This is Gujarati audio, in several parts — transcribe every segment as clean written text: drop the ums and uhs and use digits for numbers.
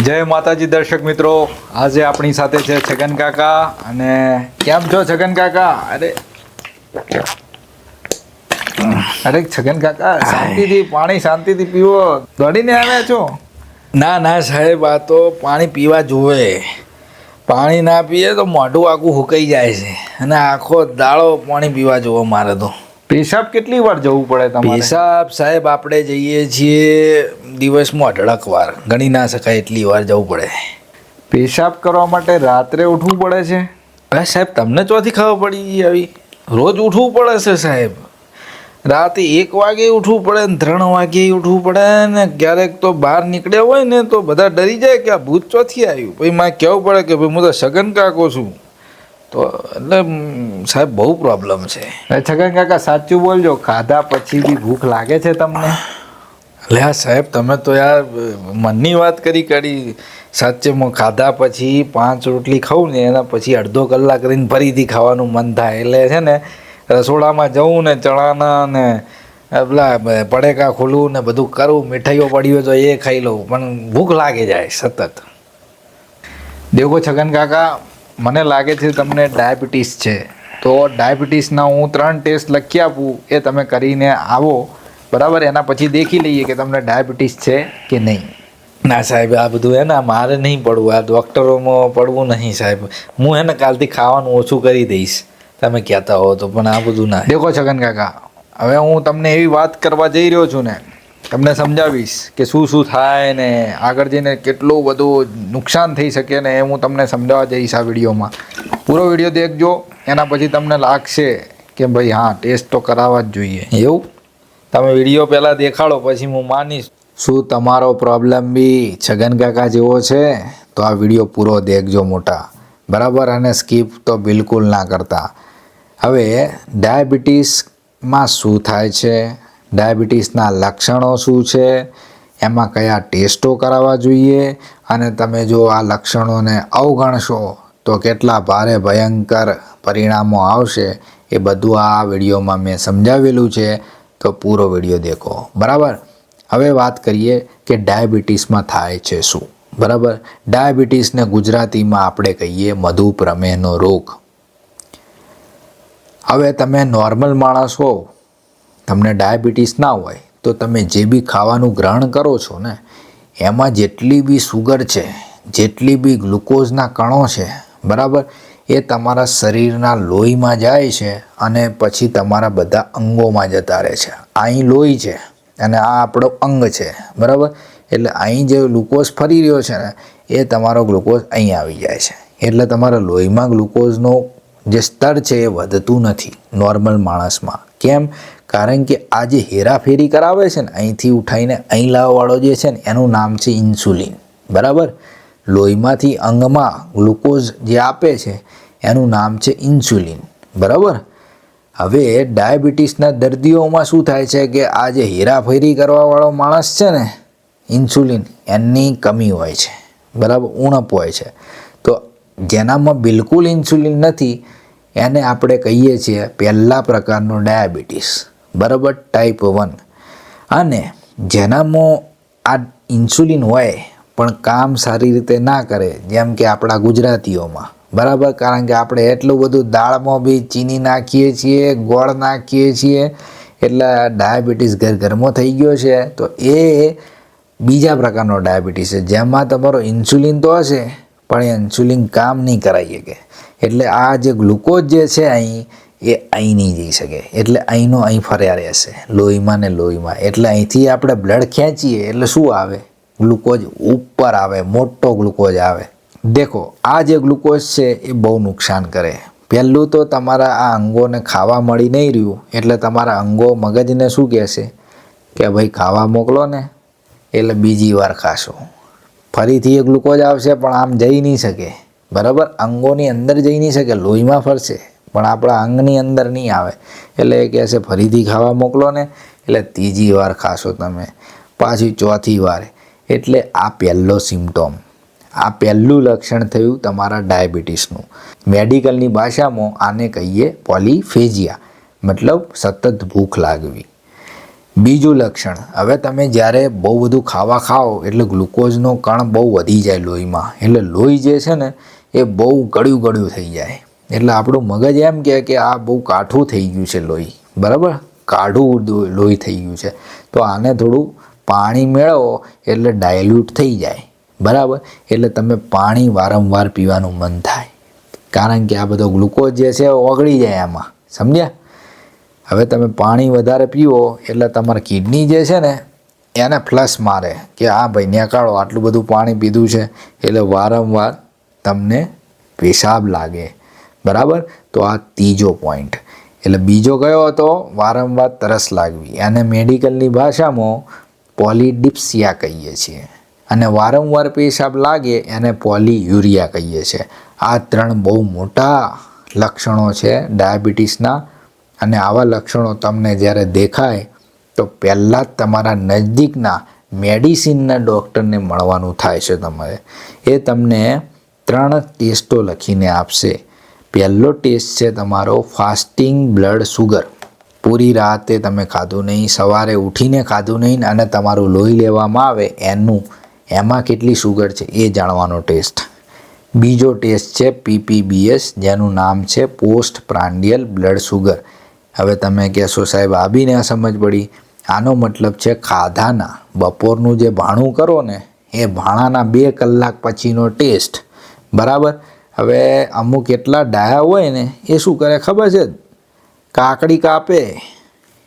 જય માતાજી દર્શક મિત્રો, આજે આપણી સાથે છે છગન કાકા. અને કેમ છો છગન કાકા? અરે છગન કાકા, શાંતિથી પાણી શાંતિથી પીવો, દોડીને આવ્યા છો? ના ના સાહેબ, આ તો પાણી પીવા જોવે. પાણી ના પીએ તો મોઢું આખું હુકાઈ જાય છે અને આખો દાડો પાણી પીવા જોવો મારે તો. પેશાબ કેટલી વાર જવું પડે તમારે? પેશાબ સાહેબ આપણે જઈએ છીએ દિવસમાં 18 વાર, ગણી ના શકાય એટલી વાર જવું પડે. પેશાબ કરવા માટે રાત્રે ઉઠવું પડે છે? અરે સાહેબ, તમને ચોથી ખબર પડી આવી? રોજ ઉઠવું પડે છે સાહેબ. રાતે 1 વાગે ઉઠવું પડે ને 3 વાગે ઉઠવું પડે ને ક્યારેક તો બહાર નીકળ્યા હોય ને તો બધા ડરી જાય કે આ ભૂત ચોથી આવ્યું. પછી મારે કહેવું પડે કે ભાઈ હું તો છગન કાકો છું. તો એટલે સાહેબ બહુ પ્રોબ્લેમ છે. છગન કાકા સાચું બોલજો, ખાધા પછી બી ભૂખ લાગે છે તમને? એટલે હા સાહેબ, તમે તો યાર મનની વાત કરી. સાચે હું ખાધા પછી 5 રોટલી ખાઉં ને એના પછી અડધો કલાક રહીને ફરીથી ખાવાનું મન થાય. એટલે છે ને રસોડામાં જવું ને ચણાના ને પેલા પડેકા ખોલવું ને બધું કરું, મીઠાઈઓ પડી હોય તો એ ખાઈ લઉં, પણ ભૂખ લાગી જાય સતત. દેખો છગન કાકા, મને લાગે છે તમને ડાયાબિટીસ છે. તો ડાયાબિટીસના હું 3 ટેસ્ટ લખી આપું, એ તમે કરીને આવો, બરાબર? એના પછી દેખી લઈએ કે તમને ડાયાબિટીસ છે કે નહીં. ના સાહેબ, આ બધું હે ને મારે નહીં પડવું, આ ડૉક્ટરોમાં પડવું નહીં સાહેબ. હું હે ને કાલથી ખાવાનું ઓછું કરી દઈશ તમે કહેતા હો તો, પણ આ બધું ના. દેખો છગન કાકા, હવે હું તમને એવી વાત કરવા જઈ રહ્યો છું ને, તમને સમજાવીશ કે શું થાય ને આગળ જઈને કેટલું બધું નુકસાન થઈ શકે ને, એ હું તમને સમજાવવા જઈશ આ વિડીયોમાં. પૂરો વિડીયો દેખજો, એના પછી તમને લાગશે કે ભાઈ હા, ટેસ્ટ તો કરાવવા જ જોઈએ. એવું તમે વિડીયો પહેલાં દેખાડો પછી હું માનીશ. શું તમારો પ્રોબ્લેમ બી છગન કાકા જેવો છે? તો આ વિડીયો પૂરો દેખજો મોટા, બરાબર? અને સ્કીપ તો બિલકુલ ના કરતા. હવે ડાયાબિટીસમાં શું થાય છે, ડાયાબિટીસના લક્ષણો શું છે, એમાં કયા ટેસ્ટો કરાવવા જોઈએ, અને તમે જો આ લક્ષણોને અવગણશો તો કેટલા ભારે ભયંકર પરિણામો આવશે, એ બધું આ વિડીયોમાં મેં સમજાવેલું છે. તો પૂરો વિડીયો દેખો, બરાબર? હવે વાત કરીએ કે ડાયાબિટીસમાં થાય છે શું, બરાબર? ડાયાબિટીસને ગુજરાતીમાં આપણે કહીએ મધુપ્રમેહનો રોગ. હવે તમે નોર્મલ માણસ હો, તમને ડાયાબિટીસ ના હોય તો તમે જે બી ખાવાનું ગ્રહણ કરો છો ને, એમાં જેટલી બી સુગર છે, જેટલી બી ગ્લુકોઝના કણો છે, બરાબર, એ તમારા શરીરના લોહીમાં જાય છે અને પછી તમારા બધા અંગોમાં જતા રહે છે. અહીં લોહી છે અને આ આપણો અંગ છે, બરાબર? એટલે અહીં જે ગ્લુકોઝ ફરી રહ્યો છે ને, એ તમારો ગ્લુકોઝ અહીં આવી જાય છે. એટલે તમારા લોહીમાં ગ્લુકોઝનો જે સ્તર છે એ વધતું નથી નોર્મલ માણસમાં. કેમ? કારણ કે આ જે હેરાફેરી કરાવે છે ને, અહીંથી ઉઠાઈને અહીં લાવવાવાળો જે છે ને, એનું નામ છે ઇન્સ્યુલિન, બરાબર? લોહીમાંથી અંગમાં ગ્લુકોઝ જે આપે છે એનું નામ છે ઇન્સ્યુલિન, બરાબર? હવે ડાયાબિટીસના દર્દીઓમાં શું થાય છે કે આ જે હેરાફેરી કરવાવાળો માણસ છે ને, ઇન્સ્યુલિન, એની કમી હોય છે, બરાબર? ઉણપ હોય છે. તો જેનામાં બિલકુલ ઇન્સ્યુલિન નથી એને આપણે કહીએ છીએ પહેલા પ્રકારનો ડાયાબિટીસ, બરાબર? ટાઈપ 1. અને જેનામાં આ ઇન્સ્યુલિન હોય પણ કામ સારી રીતે ના કરે, જેમ કે આપણા ગુજરાતીઓમાં, બરાબર? કારણ કે આપણે એટલું બધું દાળમાં બી ચીની નાખીએ છીએ, ગોળ નાખીએ છીએ, એટલે ડાયાબિટીસ ઘરમાં થઈ ગયો છે. તો એ બીજા પ્રકારનો ડાયાબિટીસ છે, જેમાં તમારો ઇન્સ્યુલિન તો હશે પણ એ ઇન્સ્યુલિન કામ નહીં કરાવી શકે. એટલે આ જે ગ્લુકોઝ જે છે અહીં, એ અહીં નહીં જઈ શકે, એટલે અહીંનો અહીં ફર્યા રહેશે લોહીમાં ને લોહીમાં. એટલે અહીંથી આપણે બ્લડ ખેંચીએ એટલે શું આવે? ગ્લુકોઝ ઉપર આવે, મોટો ગ્લુકોઝ આવે. દેખો, આ જે ગ્લુકોઝ છે એ બહુ નુકસાન કરે. પહેલું તો તમારા આ અંગોને ખાવા મળી નહીં રહ્યું, એટલે તમારા અંગો મગજને શું કહેશે કે ભાઈ ખાવા મોકલો ને, એટલે બીજી વાર ખાશો. ફરીથી એ ગ્લુકોઝ આવશે પણ આમ જઈ નહીં શકે, બરાબર? અંગોની અંદર જઈ નહીં શકે, લોહીમાં ફરશે પણ આપણા અંગની અંદર નહીં આવે. એટલે એ કહેશે ફરીથી ખાવા મોકલો ને, એટલે ત્રીજી વાર ખાશો તમે, પાછી ચોથી વાર. એટલે આ પહેલો સિમ્ટોમ, આ પહેલું લક્ષણ થયું તમારા ડાયાબિટીસનું. મેડિકલની ભાષામાં આને કહીએ પોલીફેજિયા, મતલબ સતત ભૂખ લાગવી. બીજું લક્ષણ, હવે તમે જ્યારે બહુ બધું ખાવા ખાઓ એટલે ગ્લુકોઝનો કણ બહુ વધી જાય લોહીમાં, એટલે લોહી જે છે ને એ બહુ ગળ્યું થઈ જાય. એટલે આપણું મગજ એમ કહે કે આ બહુ કાઠું થઈ ગયું છે લોહી, બરાબર, કાઢું લોહી થઈ ગયું છે, તો આને થોડું પાણી મેળવો એટલે ડાયલ્યુટ થઈ જાય, બરાબર. એટલે તમે પાણી વારંવાર પીવાનું મન થાય, કારણ કે આ બધો ગ્લુકોઝ જે છે ઓગળી જાય એમાં, સમજ્યા. હવે તમે પાણી વધારે પીવો એટલે તમારી કિડની જે છે ને એને ફ્લશ મારે કે આ ભાઈ નીકાળો, આટલું બધું પાણી પીધું છે, એટલે વારંવાર તમને પેશાબ લાગે, બરાબર. તો આ ત્રીજો પોઈન્ટ. એટલે બીજો કયો હતો? વારંવાર તરસ લાગવી, અને મેડિકલની ભાષામાં પોલિડિપ્સિયા કહીએ છીએ, અને વારંવાર પેશાબ લાગે એને પોલીયુરિયા કહીએ છીએ. આ 3 બહુ મોટા લક્ષણો છે ડાયાબિટીસના, અને આવા લક્ષણો તમને જ્યારે દેખાય તો પહેલાં જ તમારા નજદીકના મેડિસિનના ડૉક્ટરને મળવાનું થાય છે તમારે. એ તમને 3 ટેસ્ટો લખીને આપશે. પહેલો ટેસ્ટ છે તમારો ફાસ્ટિંગ બ્લડ સુગર. પૂરી રાતે તમે ખાધું નહીં, સવારે ઉઠીને ખાધું નહીં, અને તમારું લોહી લેવામાં આવે એમાં કેટલી સુગર છે એ જાણવાનો ટેસ્ટ. બીજો ટેસ્ટ છે PPBS, જેનું નામ છે પોસ્ટ પ્રાન્ડિયલ બ્લડ સુગર. હવે તમે કહેશો સાહેબ આ બી ના સમજ પડી. આનો મતલબ છે ખાધાના બપોરનું જે ભાણું કરો ને એ ભાણાના 2 કલાક પછીનો ટેસ્ટ, બરાબર. હવે અમુક એટલા ડાયા હોય ને એ શું કરે ખબર છે? કાકડી કાપે,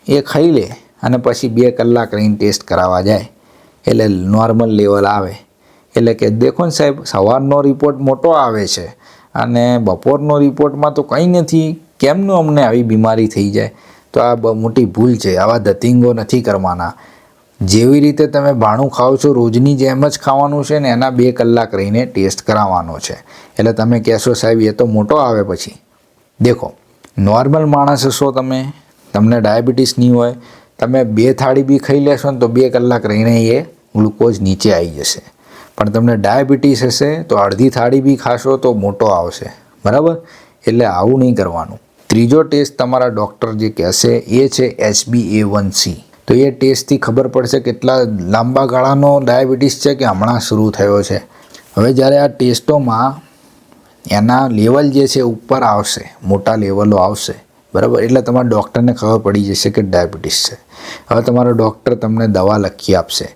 એ ખાઈ લે, અને પછી 2 કલાક રહીને ટેસ્ટ કરાવવા જાય, એટલે નોર્મલ લેવલ આવે. એટલે કે દેખો ને સાહેબ, સવારનો રિપોર્ટ મોટો આવે છે અને બપોરનો રિપોર્ટમાં તો કંઈ નથી, કેમનું અમને આવી બીમારી થઈ જાય? તો આ બહુ મોટી ભૂલ છે. આવા ધતિંગો નથી કરવાના. જેવી રીતે તમે ભાણું ખાઓ છો રોજની જેમ જ ખાવાનું છે ને એના 2 કલાક રહીને ટેસ્ટ કરાવવાનો છે. એટલે તમે કહેશો સાહેબ એ તો મોટો આવે પછી. દેખો, નોર્મલ માણસ હશો તમે, તમને ડાયાબિટીસ નહીં હોય, તમે 2 થાળી બી ખાઈ લેશો ને તો 2 કલાક રહીને એ ગ્લુકોઝ નીચે આવી જશે. પણ તમને ડાયાબિટીસ હશે તો અડધી થાળી બી ખાશો તો મોટો આવશે, બરાબર. એટલે આવું નહીં કરવાનું. ત્રીજો ટેસ્ટ તમારા ડૉક્ટર જે કહેશે એ છે HbA1c. તો એ ટેસ્ટથી ખબર પડશે કેટલા લાંબા ગાળાનો ડાયાબિટીસ છે કે હમણાં શરૂ થયો છે. હવે જ્યારે આ ટેસ્ટોમાં એના લેવલ જે છે ઉપર આવશે, મોટા લેવલો આવશે, બરાબર, એટલે તમારા ડૉક્ટરને ખબર પડી જશે કે ડાયાબિટીસ છે. હવે તમારો ડૉક્ટર તમને દવા લખી આપશે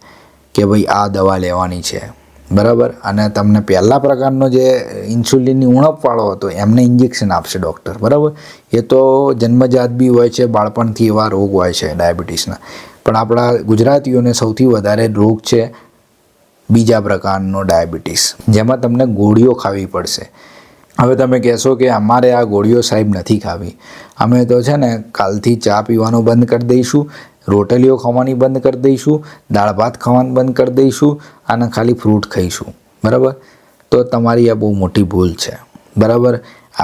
કે ભાઈ આ દવા લેવાની છે, બરાબર. અને તમને પહેલા પ્રકારનો જે ઇન્સ્યુલિનની ઉણપવાળો હતો એમને ઇન્જેક્શન આપશે ડૉક્ટર, બરાબર. એ તો જન્મજાત બી હોય છે, બાળપણથી એવા રોગ હોય છે ડાયાબિટીસના. પણ આપણા ગુજરાતીઓને સૌથી વધારે રોગ છે બીજા પ્રકારનો ડાયાબિટીસ, જેમાં તમને ગોળીઓ ખાવી પડશે. હવે તમે કહેશો કે અમારે આ ગોળીઓ સાહેબ નથી ખાવી, અમે તો છે ને કાલથી ચા પીવાનું બંધ કરી દઈશું, રોટલીઓ ખાવાની બંધ કરી દઈશું, દાળ ભાત ખાવાનું બંધ કરી દઈશું, અને ખાલી ફ્રૂટ ખાઈશું, બરાબર. તો તમારી આ બહુ મોટી ભૂલ છે, બરાબર.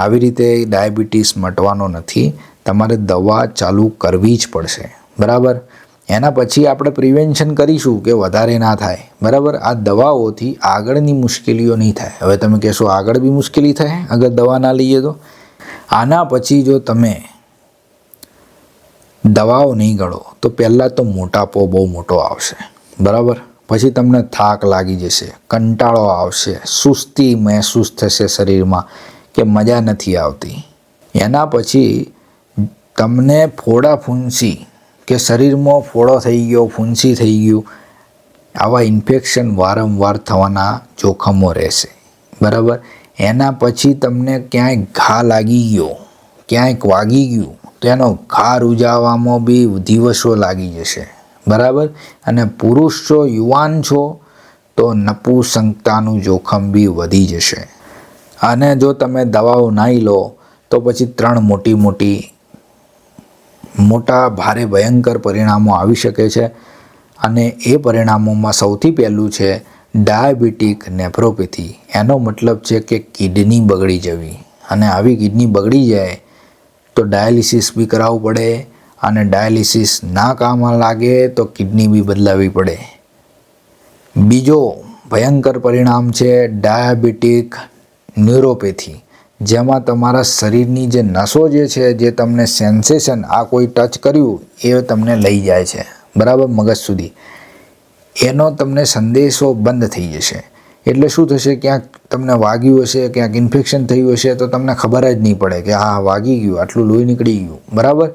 આવી રીતે ડાયાબિટીસ મટવાનો નથી, તમારે દવા ચાલુ કરવી જ પડશે, બરાબર. એના પછી આપણે પ્રિવેન્શન કરીશું કે વધારે ના થાય, બરાબર. આ દવાઓથી આગળની મુશ્કેલીઓ નહીં થાય. હવે તમે કહેશો આગળ બી મુશ્કેલી થાય અગર દવા ના લઈએ તો? આના પછી જો તમે દવાઓ નહીં ગળો તો પહેલાં તો મોટાપો બહુ મોટો આવશે, બરાબર. પછી તમને થાક લાગી જશે, કંટાળો આવશે, સુસ્તી મહેસૂસ થશે શરીરમાં કે મજા નથી આવતી. એના પછી તમને ફોડા ફૂંસી કે શરીરમાં ફોડો થઈ ગયો, ફૂંસી થઈ ગયું, આવા ઇન્ફેક્શન વારંવાર થવાના જોખમો રહેશે, બરાબર. એના પછી તમને ક્યાંય ઘા લાગી ગયો, ક્યાંક વાગી ગયું તો એનો ઘા રૂજાવામાં બી દિવસો લાગી જશે, બરાબર. અને પુરુષ છો, યુવાન છો તો નપુંસકતાનું જોખમ બી વધી જશે. અને જો તમે દવાઓ નહીં લો તો પછી 3 મોટા ભારે ભયંકર પરિણામો આવી શકે છે. અને એ પરિણામોમાં સૌથી પહેલું છે ડાયાબિટીક નેફ્રોપેથી. એનો મતલબ છે કે કિડની બગડી જવી, અને આવી કિડની બગડી જાય તો ડાયાલિસિસ બી કરાવવું પડે, અને ડાયાલિસિસ ના કામમાં લાગે તો કિડની બી બદલાવી પડે. બીજો ભયંકર પરિણામ છે ડાયાબિટીક ન્યુરોપેથી, જેમાં તમારા શરીરની જે નસો જે છે, જે તમને સેન્સેશન આ કોઈ ટચ કર્યું એ તમને લઈ જાય છે, બરાબર, મગજ સુધી. એનો તમને સંદેશો બંધ થઈ જશે. એટલે શું થશે, ક્યાંક તમને વાગ્યું હશે, ક્યાંક ઇન્ફેક્શન થયું હશે તો તમને ખબર જ નહીં પડે કે હા વાગી ગયું, આટલું લોહી નીકળી ગયું, બરાબર.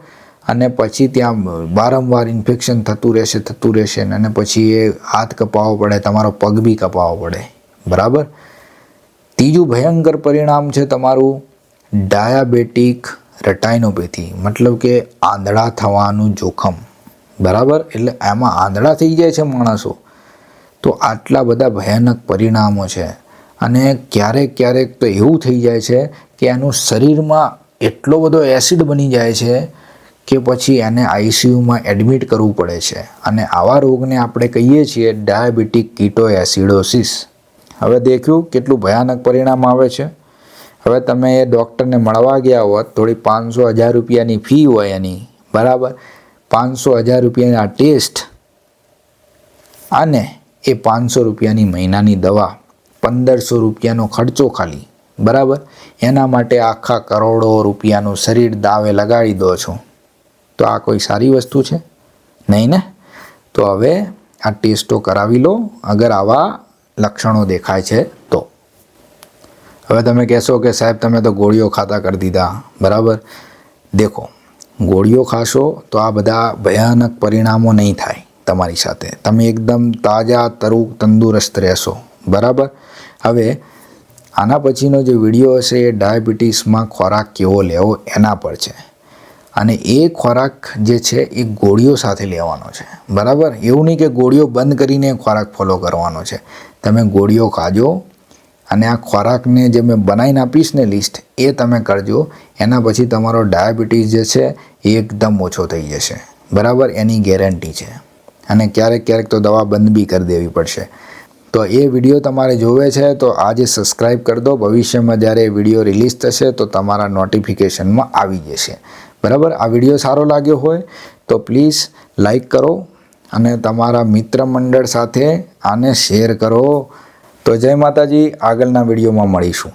અને પછી ત્યાં વારંવાર ઇન્ફેક્શન થતું રહેશે અને પછી એ હાથ કપાવવો પડે, તમારો પગ બી કપાવવો પડે, બરાબર. ત્રીજું ભયંકર પરિણામ છે તમારું ડાયાબિટીક રેટાઇનોપેથી, મતલબ કે આંધળા થવાનું જોખમ, બરાબર. એટલે આમાં આંધળા થઈ જાય છે માણસો. તો આટલા બધા ભયાનક પરિણામો છે. અને ક્યારેક તો એવું થઈ જાય છે કે એનું શરીરમાં એટલો બધો એસિડ બની જાય છે કે પછી એને આઈસીયુમાં એડમિટ કરવું પડે છે. અને આવા રોગને આપણે કહીએ છીએ ડાયાબિટીક કીટોએસિડોસિસ. હવે દેખ્યું કેટલું ભયાનક પરિણામ આવે છે. હવે તમે એ ડૉક્ટરને મળવા ગયા હોત, થોડી 500-1000 રૂપિયાની ફી હોય એની, બરાબર. 500-1000 રૂપિયાના ટેસ્ટ અને એ 500 રૂપિયાની મહિનાની દવા, 1500 રૂપિયાનો ખર્ચો ખાલી, બરાબર. એના માટે આખા કરોડો રૂપિયાનું શરીર દાવે લગાડી દો છો. તો આ કોઈ સારી વસ્તુ છે? નહીં ને. તો હવે આ ટેસ્ટો કરાવી લો અગર આવા લક્ષણો દેખાય છે તો. હવે તમે કહેશો કે સાહેબ તમે તો ગોળીઓ ખાતા કરી દીધા, બરાબર. દેખો, ગોળીઓ ખાશો તો આ બધા ભયાનક પરિણામો નહીં થાય તમારી સાથે. તમે એકદમ તાજા તંદુરસ્ત રહેશો, બરાબર. હવે આના પછીનો જે વિડીયો હશે એ ડાયાબિટીસમાં ખોરાક કેવો લેવો એના પર છે. અને એ ખોરાક જે છે એ ગોળીઓ સાથે લેવાનો છે, બરાબર. એવું નહીં કે ગોળીઓ બંધ કરીને ખોરાક ફોલો કરવાનો છે. તમે ગોળીઓ ખાજો અને આ ખોરાકને જે મેં બનાવીને આપીશ ને લિસ્ટ, એ તમે કરજો. એના પછી તમારો ડાયાબિટીસ જે છે એ એકદમ ઓછો થઈ જશે, બરાબર. એની ગેરંટી છે. અને ક્યારેક તો દવા બંધ બી કરી દેવી પડશે. તો એ વિડીયો તમારે જોવે છે તો આજે સબસ્ક્રાઈબ કરી દો. ભવિષ્યમાં જ્યારે એ વિડીયો રિલીઝ થશે તો તમારા નોટિફિકેશનમાં આવી જશે, બરાબર. આ વિડીયો સારો લાગ્યો હોય તો પ્લીઝ લાઈક કરો અને તમારા મિત્ર મંડળ સાથે આને શેર કરો. તો જય માતાજી, આગળના વિડીયોમાં મળીશું.